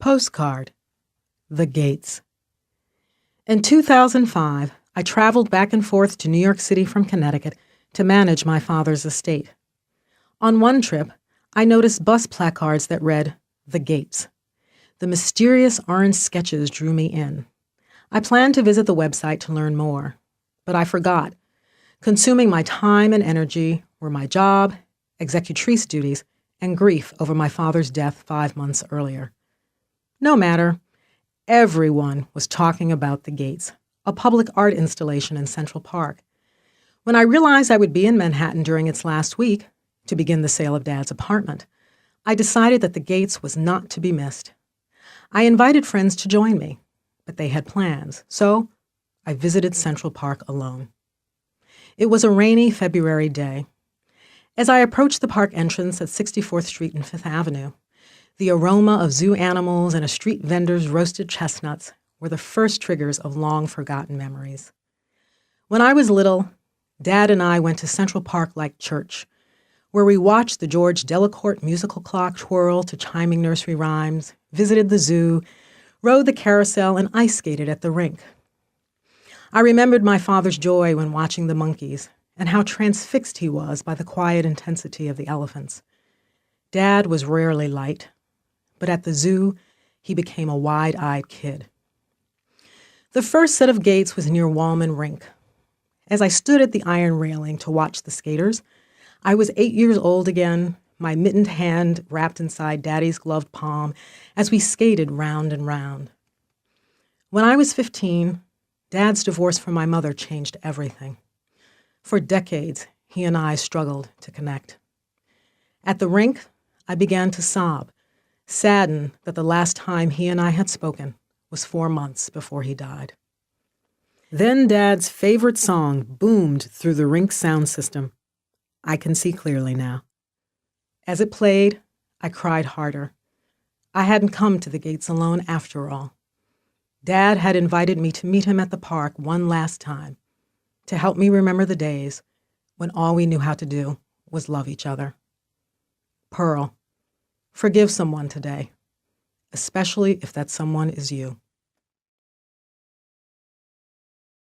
Postcard, The Gates. In 2005, I traveled back and forth to New York City from Connecticut to manage my father's estate. On one trip, I noticed bus placards that read, The Gates. The mysterious orange sketches drew me in. I planned to visit the website to learn more, but I forgot. Consuming my time and energy were my job, executrice duties, and grief over my father's death 5 months earlier. No matter. Everyone was talking about The Gates, a public art installation in Central Park. When I realized I would be in Manhattan during its last week to begin the sale of Dad's apartment, I decided that The Gates was not to be missed. I invited friends to join me, but they had plans, so I visited Central Park alone. It was a rainy February day. As I approached the park entrance at 64th Street and 5th Avenue, the aroma of zoo animals and a street vendor's roasted chestnuts were the first triggers of long-forgotten memories. When I was little, Dad and I went to Central Park like church, where we watched the George Delacorte musical clock twirl to chiming nursery rhymes, visited the zoo, rode the carousel, and ice skated at the rink. I remembered my father's joy when watching the monkeys and how transfixed he was by the quiet intensity of the elephants. Dad was rarely light, but at the zoo, he became a wide-eyed kid. The first set of gates was near Wallman Rink. As I stood at the iron railing to watch the skaters, I was 8 years old again, my mittened hand wrapped inside Daddy's gloved palm as we skated round and round. When I was 15, Dad's divorce from my mother changed everything. For decades, he and I struggled to connect. At the rink, I began to sob, saddened that the last time he and I had spoken was 4 months before he died. Then Dad's favorite song boomed through the rink sound system. I can see clearly now. As it played, I cried harder. I hadn't come to The Gates alone after all. Dad had invited me to meet him at the park one last time, to help me remember the days when all we knew how to do was love each other. Pearl, forgive someone today, especially if that someone is you.